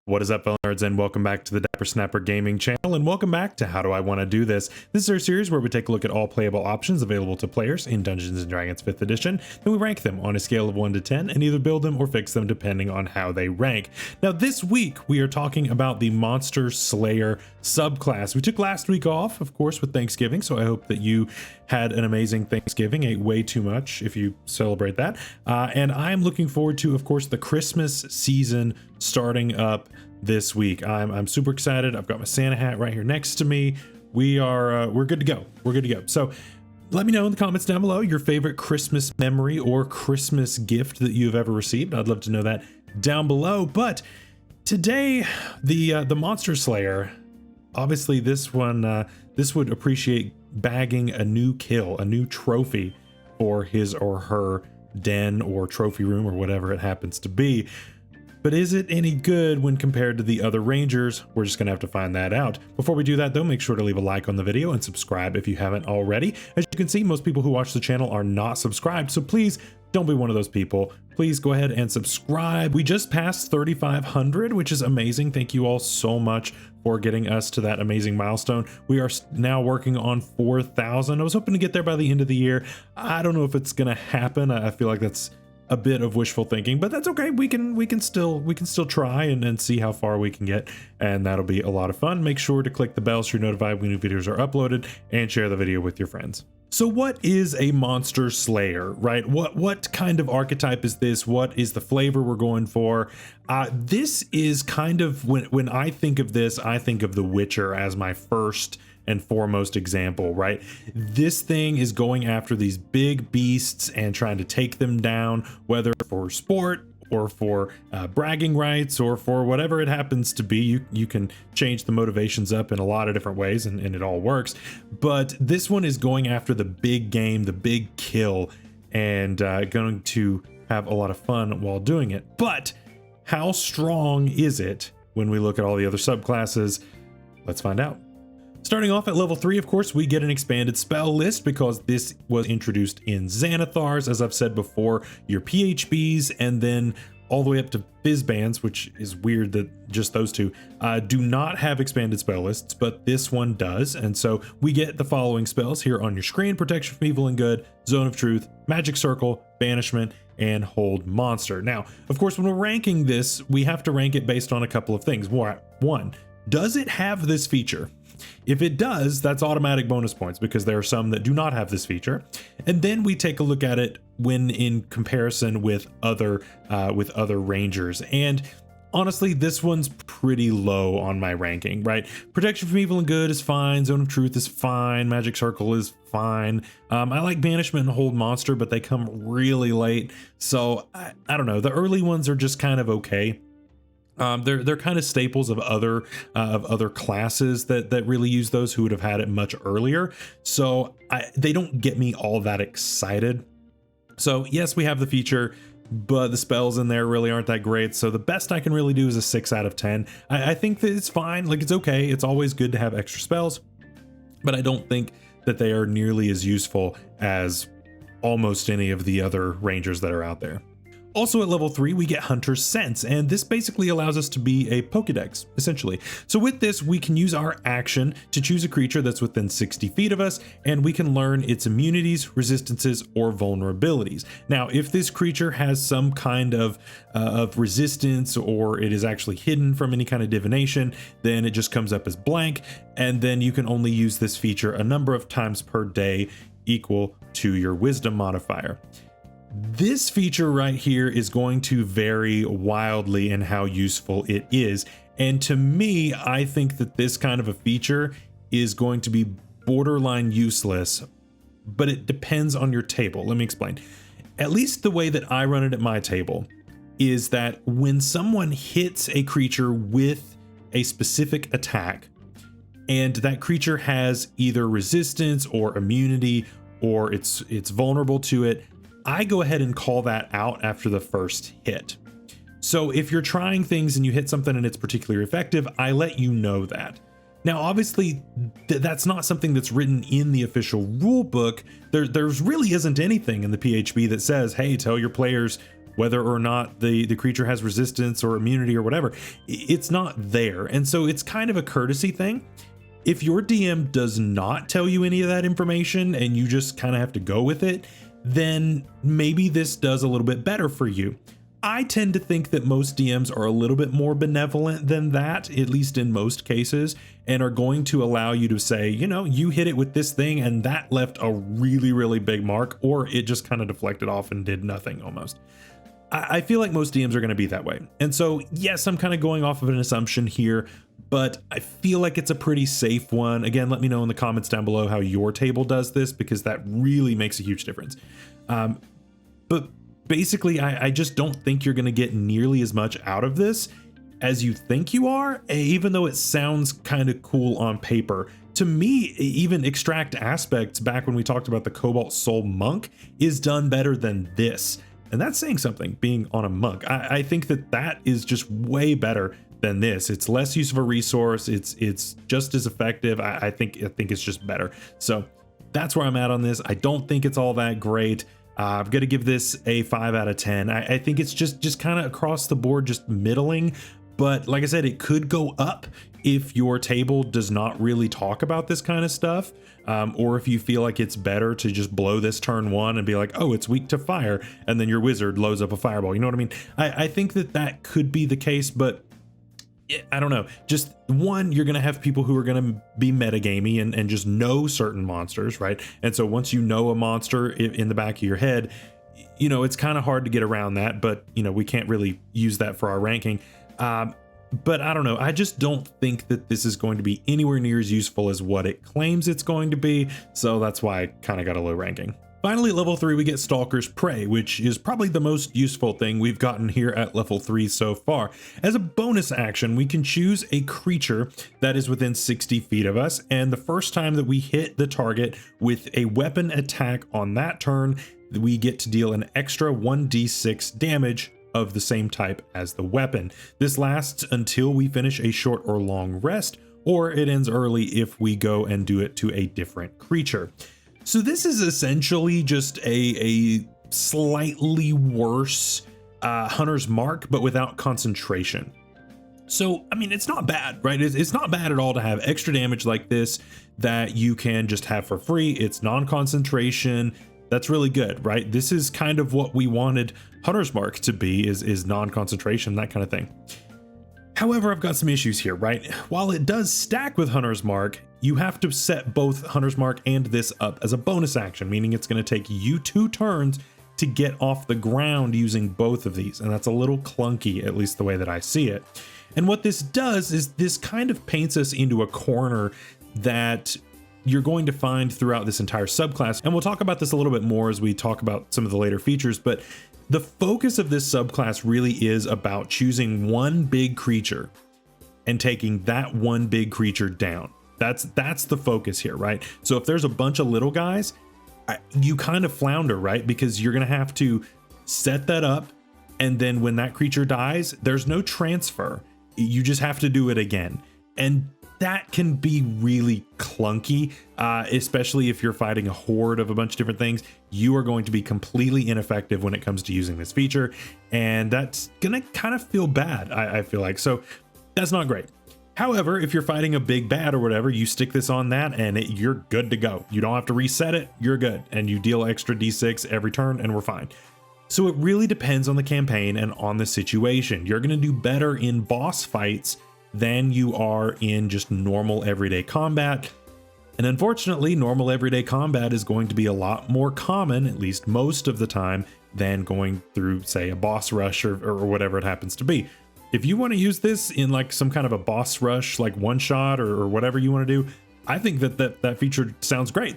What is up, fellow nerds, and welcome back to the Dapper Snapper Gaming channel, and welcome back to How Do I Want to Do This? This is our series where we take a look at all playable options available to players in Dungeons & Dragons 5th edition, then we rank them on a scale of 1 to 10 and either build them or fix them depending on how they rank. Now this week we are talking about the Monster Slayer subclass. We took last week off, of course, with Thanksgiving, so I hope that you had an amazing Thanksgiving, ate way too much if you celebrate that, and I'm looking forward to, of course, the Christmas season starting up this week. I'm super excited. I've got my Santa hat right here next to me. We're good to go. We're good to go. So let me know in the comments down below your favorite Christmas memory or Christmas gift that you've ever received. I'd love to know that down below. But today, the Monster Slayer, obviously this one, this would appreciate bagging a new kill, a new trophy for his or her den or trophy room or whatever it happens to be. But is it any good when compared to the other rangers? We're just gonna have to find that out. Before we do that though, make sure to leave a like on the video and subscribe if you haven't already. As you can see, most people who watch the channel are not subscribed, so please don't be one of those people. Please go ahead and subscribe. We just passed 3,500, which is amazing. Thank you all so much for getting us to that amazing milestone. We are now working on 4,000. I was hoping to get there by the end of the year. I don't know if it's gonna happen. I feel like that's a bit of wishful thinking, but that's okay. We can still try and see how far we can get, and that'll be a lot of fun. Make sure to click the bell so you're notified when new videos are uploaded, and share the video with your friends. So what is a Monster Slayer, right? What kind of archetype is this? What is the flavor we're going for? This is kind of, when I think of this, I think of The Witcher as my first and foremost example, right? This thing is going after these big beasts and trying to take them down, whether for sport or for bragging rights or for whatever it happens to be. You can change the motivations up in a lot of different ways, and it all works. But this one is going after the big game, the big kill, and going to have a lot of fun while doing it. But how strong is it when we look at all the other subclasses? Let's find out. Starting off at level 3, of course, we get an expanded spell list because this was introduced in Xanathars, as I've said before, your PHBs, and then all the way up to Fizzbands, which is weird that just those two do not have expanded spell lists, but this one does. And so we get the following spells here on your screen: Protection from Evil and Good, Zone of Truth, Magic Circle, Banishment, and Hold Monster. Now, of course, when we're ranking this, we have to rank it based on a couple of things. One, does it have this feature? If it does, that's automatic bonus points because there are some that do not have this feature. And then we take a look at it when in comparison with other rangers. And honestly, this one's pretty low on my ranking, right? Protection from Evil and Good is fine. Zone of Truth is fine. Magic Circle is fine. I like Banishment and Hold Monster, but they come really late. So I don't know. The early ones are just kind of okay. They're kind of staples of other classes that really use those, who would have had it much earlier. So they don't get me all that excited. So yes, we have the feature, but the spells in there really aren't that great. So the best I can really do is a 6 out of 10. I think that it's fine. Like, it's okay. It's always good to have extra spells, but I don't think that they are nearly as useful as almost any of the other rangers that are out there. Also at level 3, we get Hunter's Sense, and this basically allows us to be a Pokedex, essentially. So with this, we can use our action to choose a creature that's within 60 feet of us, and we can learn its immunities, resistances, or vulnerabilities. Now, if this creature has some kind of resistance, or it is actually hidden from any kind of divination, then it just comes up as blank, and then you can only use this feature a number of times per day equal to your Wisdom modifier. This feature right here is going to vary wildly in how useful it is. And to me, I think that this kind of a feature is going to be borderline useless, but it depends on your table. Let me explain. At least the way that I run it at my table is that when someone hits a creature with a specific attack, and that creature has either resistance or immunity, or it's vulnerable to it, I go ahead and call that out after the first hit. So if you're trying things and you hit something and it's particularly effective, I let you know that. Now, obviously, that's not something that's written in the official rule book. There's really isn't anything in the PHB that says, hey, tell your players whether or not the creature has resistance or immunity or whatever. It's not there. And so it's kind of a courtesy thing. If your DM does not tell you any of that information and you just kind of have to go with it, then maybe this does a little bit better for you. I tend to think that most DMs are a little bit more benevolent than that, at least in most cases, and are going to allow you to say, you know, you hit it with this thing and that left a really, really big mark, or it just kind of deflected off and did nothing almost. I feel like most DMs are going to be that way. And so, yes, I'm kind of going off of an assumption here, but I feel like it's a pretty safe one. Again, let me know in the comments down below how your table does this, because that really makes a huge difference. But basically, I just don't think you're going to get nearly as much out of this as you think you are, even though it sounds kind of cool on paper. To me, even Extract Aspects, back when we talked about the Cobalt Soul Monk, is done better than this. And that's saying something, being on a monk. I think that is just way better than this. It's less use of a resource. It's just as effective. I think it's just better. So that's where I'm at on this. I don't think it's all that great. I'm going to give this a 5 out of 10. I think it's just kind of across the board, just middling. But like I said, it could go up if your table does not really talk about this kind of stuff. Or if you feel like it's better to just blow this turn one and be like, oh, it's weak to fire. And then your wizard loads up a fireball. You know what I mean? I think that could be the case, but I don't know. Just one, you're going to have people who are going to be metagamey and just know certain monsters, right? And so once you know a monster in the back of your head, you know, it's kind of hard to get around that, but you know, we can't really use that for our ranking. But I don't know. I just don't think that this is going to be anywhere near as useful as what it claims it's going to be. So that's why I kind of got a low ranking. Finally, at level 3, we get Stalker's Prey, which is probably the most useful thing we've gotten here at level 3 so far. As a bonus action, we can choose a creature that is within 60 feet of us, and the first time that we hit the target with a weapon attack on that turn, we get to deal an extra 1d6 damage of the same type as the weapon. This lasts until we finish a short or long rest, or it ends early if we go and do it to a different creature. So this is essentially just a slightly worse Hunter's Mark, but without concentration. So, I mean, it's not bad, right? It's not bad at all to have extra damage like this that you can just have for free. It's non-concentration. That's really good, right? This is kind of what we wanted Hunter's Mark to be, is non-concentration, that kind of thing. However, I've got some issues here, right? While it does stack with Hunter's Mark, you have to set both Hunter's Mark and this up as a bonus action, meaning it's going to take you 2 turns to get off the ground using both of these. And that's a little clunky, at least the way that I see it. And what this does is this kind of paints us into a corner that you're going to find throughout this entire subclass. And we'll talk about this a little bit more as we talk about some of the later features, but the focus of this subclass really is about choosing one big creature and taking that one big creature down. That's the focus here, right? So if there's a bunch of little guys, you kind of flounder, right? Because you're going to have to set that up. And then when that creature dies, there's no transfer. You just have to do it again. And that can be really clunky, especially if you're fighting a horde of a bunch of different things. You are going to be completely ineffective when it comes to using this feature. And that's going to kind of feel bad, I feel like. So that's not great. However, if you're fighting a big bad or whatever, you stick this on that and you're good to go. You don't have to reset it. You're good. And you deal extra d6 every turn and we're fine. So it really depends on the campaign and on the situation. You're going to do better in boss fights than you are in just normal everyday combat. And unfortunately, normal everyday combat is going to be a lot more common, at least most of the time, than going through, say, a boss rush or whatever it happens to be. If you want to use this in like some kind of a boss rush, like one shot or whatever you want to do, I think that feature sounds great.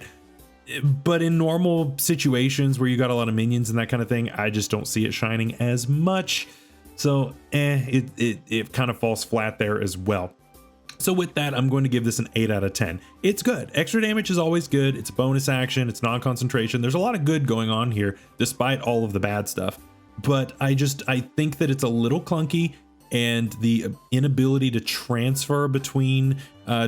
But in normal situations where you got a lot of minions and that kind of thing, I just don't see it shining as much. So it kind of falls flat there as well. So with that, I'm going to give this an 8 out of 10. It's good. Extra damage is always good. It's a bonus action. It's non-concentration. There's a lot of good going on here, despite all of the bad stuff. But I think that it's a little clunky, and the inability to transfer between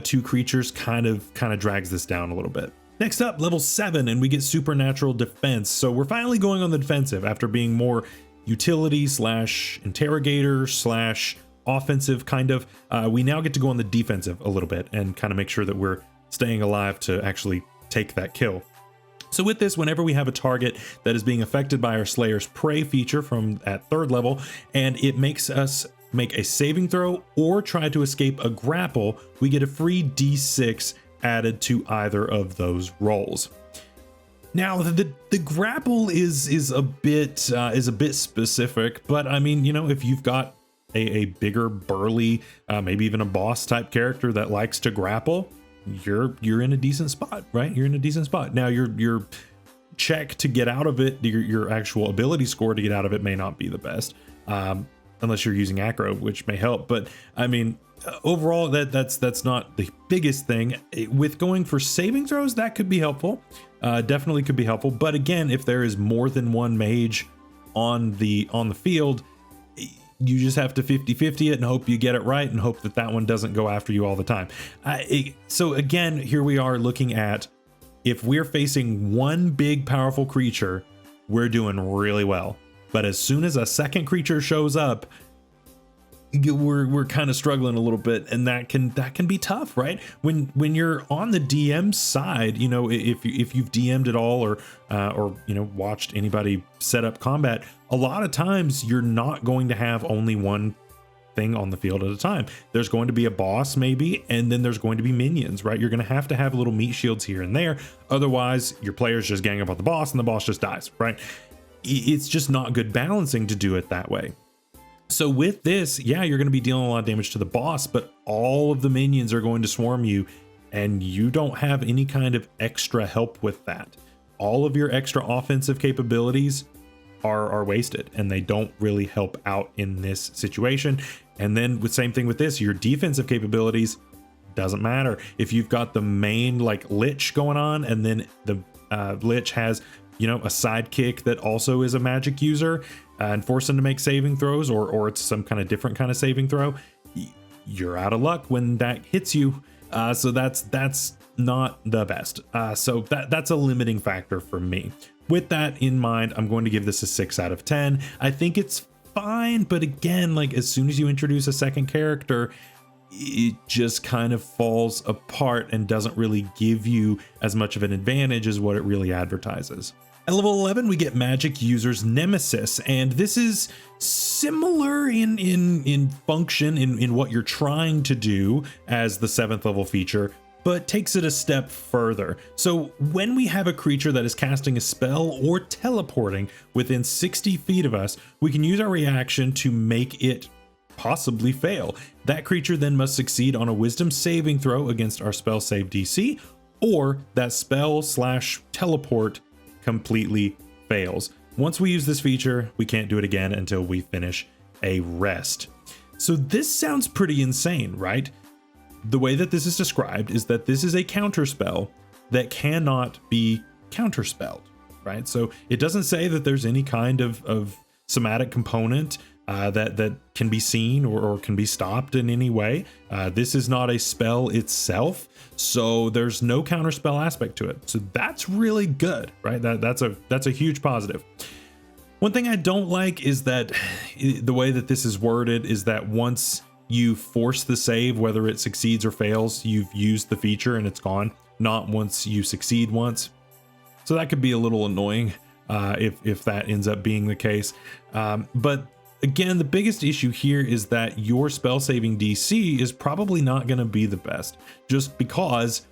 2 creatures kind of drags this down a little bit. Next up, level 7, and we get Supernatural Defense. So we're finally going on the defensive after being more utility slash interrogator slash offensive kind of, we now get to go on the defensive a little bit and kind of make sure that we're staying alive to actually take that kill. So with this, whenever we have a target that is being affected by our Slayer's Prey feature from at 3rd level, and it makes us make a saving throw or try to escape a grapple, we get a free D6 added to either of those rolls. Now the grapple is a bit specific, but I mean, you know, if you've got a bigger, burly, maybe even a boss type character that likes to grapple, you're in a decent spot, right? You're in a decent spot. Now your check to get out of it, your actual ability score to get out of it may not be the best, unless you're using acro, which may help. But I mean, overall, that's not the biggest thing. With going for saving throws, that could be helpful. Definitely could be helpful. But again, if there is more than one mage on the field, you just have to 50-50 it and hope you get it right and hope that that one doesn't go after you all the time. So again, here we are looking at, if we're facing one big powerful creature, we're doing really well. But as soon as a second creature shows up, we're kind of struggling a little bit, and that can be tough, right? When you're on the DM side, you know, if you've DM'd at all or you know, watched anybody set up combat, a lot of times you're not going to have only one thing on the field at a time. There's going to be a boss maybe, and then there's going to be minions, right? You're going to have little meat shields here and there. Otherwise, your players just gang up on the boss and the boss just dies, right? It's just not good balancing to do it that way. So with this, yeah, you're going to be dealing a lot of damage to the boss, but all of the minions are going to swarm you, and you don't have any kind of extra help with that. All of your extra offensive capabilities are wasted, and they don't really help out in this situation. And then with same thing with this, your defensive capabilities doesn't matter. If you've got the main like Lich going on, and then the Lich has, you know, a sidekick that also is a magic user, and force them to make saving throws, or it's some kind of different kind of saving throw, you're out of luck when that hits you. So that's not the best. So that's a limiting factor for me. With that in mind, I'm going to give this a 6 out of 10. I think it's fine, but again, like as soon as you introduce a second character, it just kind of falls apart and doesn't really give you as much of an advantage as what it really advertises. At level 11, we get Magic User's Nemesis, and this is similar in function in what you're trying to do as the 7th level feature, but takes it a step further. So when we have a creature that is casting a spell or teleporting within 60 feet of us, we can use our reaction to make it possibly fail. That creature then must succeed on a wisdom saving throw against our spell save DC, or that spell / teleport completely fails. Once we use this feature, we can't do it again until we finish a rest. So this sounds pretty insane, right? The way that this is described is that this is a counter spell that cannot be counterspelled, right? So it doesn't say that there's any kind of somatic component that can be seen or can be stopped in any way. This is not a spell itself, so there's no counterspell aspect to it. So that's really good, right? That's a huge positive. One thing I don't like is that the way that this is worded is that once you force the save, whether it succeeds or fails, you've used the feature and it's gone, not once you succeed once. So that could be a little annoying if that ends up being the case. But again, the biggest issue here is that your spell saving DC is probably not going to be the best just because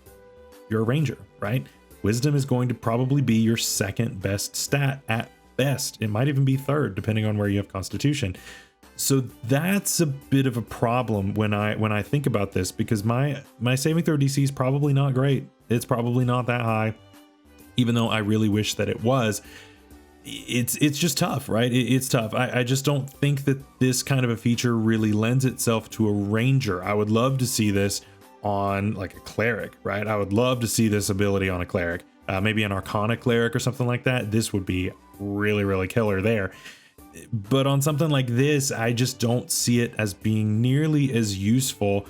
you're a ranger, right? Wisdom is going to probably be your second best stat at best. It might even be third, depending on where you have Constitution. So that's a bit of a problem when I think about this, because my saving throw DC is probably not great. It's probably not that high, even though I really wish that it was. It's just tough, right? It's tough. I just don't think that this kind of a feature really lends itself to a ranger. I would love to see this on like a cleric, right? I would love to see this ability on a cleric, maybe an Arcana cleric or something like that. This would be really, really killer there. But on something like this, I just don't see it as being nearly as useful,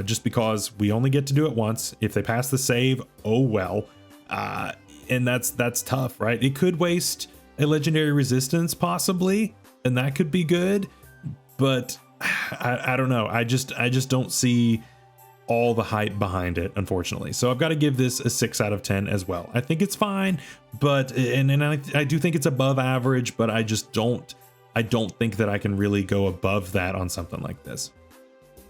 just because we only get to do it once. If they pass the save, oh well. And that's tough, right? It could waste a legendary resistance possibly, and that could be good, but I don't know. I just don't see all the hype behind it, unfortunately. So I've got to give this a 6 out of 10 as well. I think it's fine, but I do think it's above average, but I don't think that I can really go above that on something like this.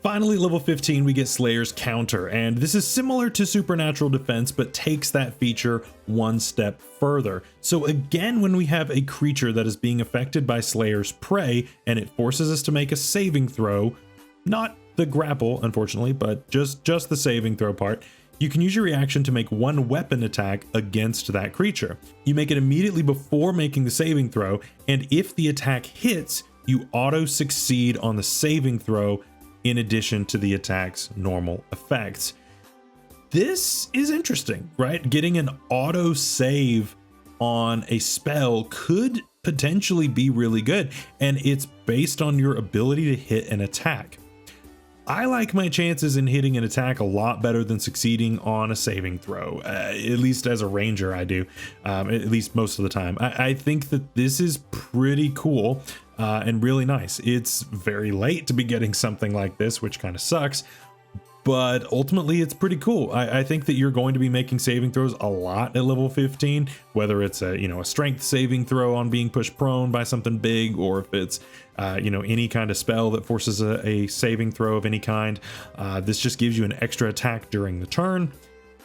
Finally, level 15, we get Slayer's Counter, and this is similar to Supernatural Defense, but takes that feature one step further. So again, when we have a creature that is being affected by Slayer's prey, and it forces us to make a saving throw, not the grapple, unfortunately, but just the saving throw part, you can use your reaction to make one weapon attack against that creature. You make it immediately before making the saving throw, and if the attack hits, you auto succeed on the saving throw in addition to the attack's normal effects. This is interesting, right? Getting an auto save on a spell could potentially be really good, and it's based on your ability to hit an attack. I like my chances in hitting an attack a lot better than succeeding on a saving throw, at least as a ranger I do, at least most of the time. I think that this is pretty cool and really nice. It's very late to be getting something like this, which kind of sucks, but ultimately it's pretty cool. I think that you're going to be making saving throws a lot at level 15, whether it's a strength saving throw on being pushed prone by something big, or if it's any kind of spell that forces a saving throw of any kind. This just gives you an extra attack during the turn,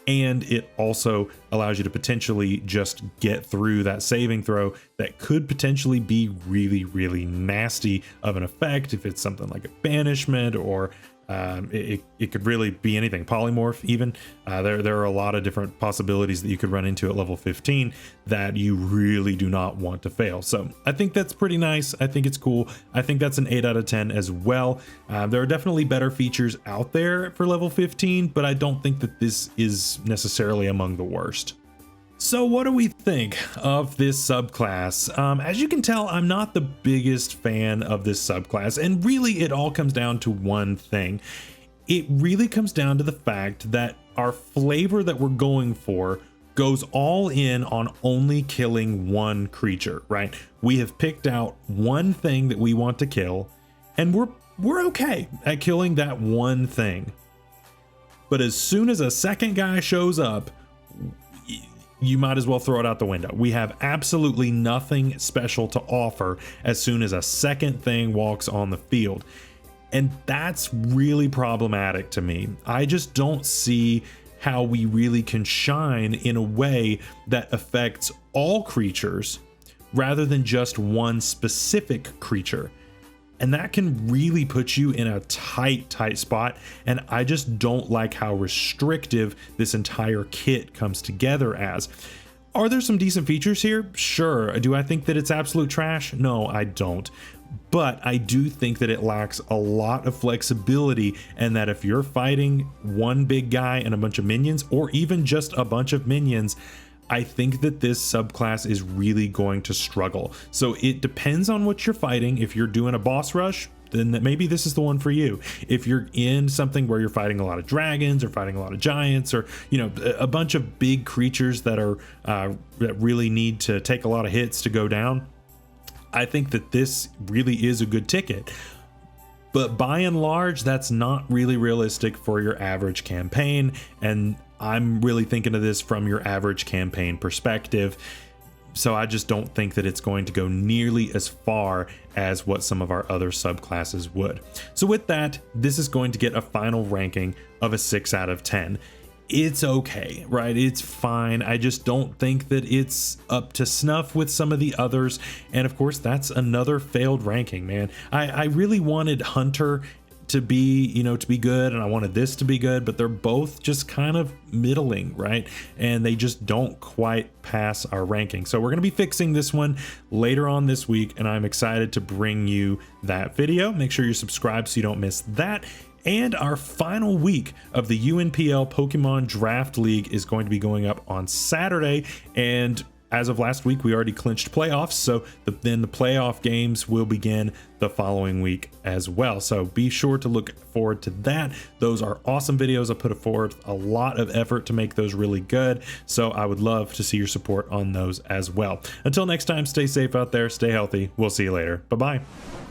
and it also allows you to potentially just get through that saving throw that could potentially be really, really nasty of an effect if it's something like a banishment, or it could really be anything, polymorph even. There are a lot of different possibilities that you could run into at level 15 that you really do not want to fail. So I think that's pretty nice. I think it's cool. I think that's an 8 out of 10 as well. There are definitely better features out there for level 15, but I don't think that this is necessarily among the worst. So what do we think of this subclass? As you can tell, I'm not the biggest fan of this subclass, and really it all comes down to one thing. It really comes down to the fact that our flavor that we're going for goes all in on only killing one creature, right? We have picked out one thing that we want to kill, and we're okay at killing that one thing. But as soon as a second guy shows up, you might as well throw it out the window. We have absolutely nothing special to offer as soon as a second thing walks on the field. And that's really problematic to me. I just don't see how we really can shine in a way that affects all creatures rather than just one specific creature. And that can really put you in a tight spot. And I just don't like how restrictive this entire kit comes together as. Are there some decent features here? Sure. Do I think that it's absolute trash? No, I don't. But I do think that it lacks a lot of flexibility, and that if you're fighting one big guy and a bunch of minions, or even just a bunch of minions, I think that this subclass is really going to struggle. So it depends on what you're fighting. If you're doing a boss rush, then maybe this is the one for you. If you're in something where you're fighting a lot of dragons or fighting a lot of giants, or a bunch of big creatures that are that really need to take a lot of hits to go down, I think that this really is a good ticket. But by and large, that's not really realistic for your average campaign, and I'm really thinking of this from your average campaign perspective. So I just don't think that it's going to go nearly as far as what some of our other subclasses would. So with that, this is going to get a final ranking of a 6 out of 10. It's okay, right? It's fine. I just don't think that it's up to snuff with some of the others. And of course, that's another failed ranking, man. I really wanted Hunter to be, to be good, and I wanted this to be good, but they're both just kind of middling, right? And they just don't quite pass our ranking. So we're going to be fixing this one later on this week, and I'm excited to bring you that video. Make sure you're subscribed so you don't miss that. And our final week of the UNPL Pokemon Draft League is going to be going up on Saturday, and as of last week, we already clinched playoffs, so then the playoff games will begin the following week as well. So be sure to look forward to that. Those are awesome videos. I put forward a lot of effort to make those really good, so I would love to see your support on those as well. Until next time, stay safe out there, stay healthy. We'll see you later. Bye-bye.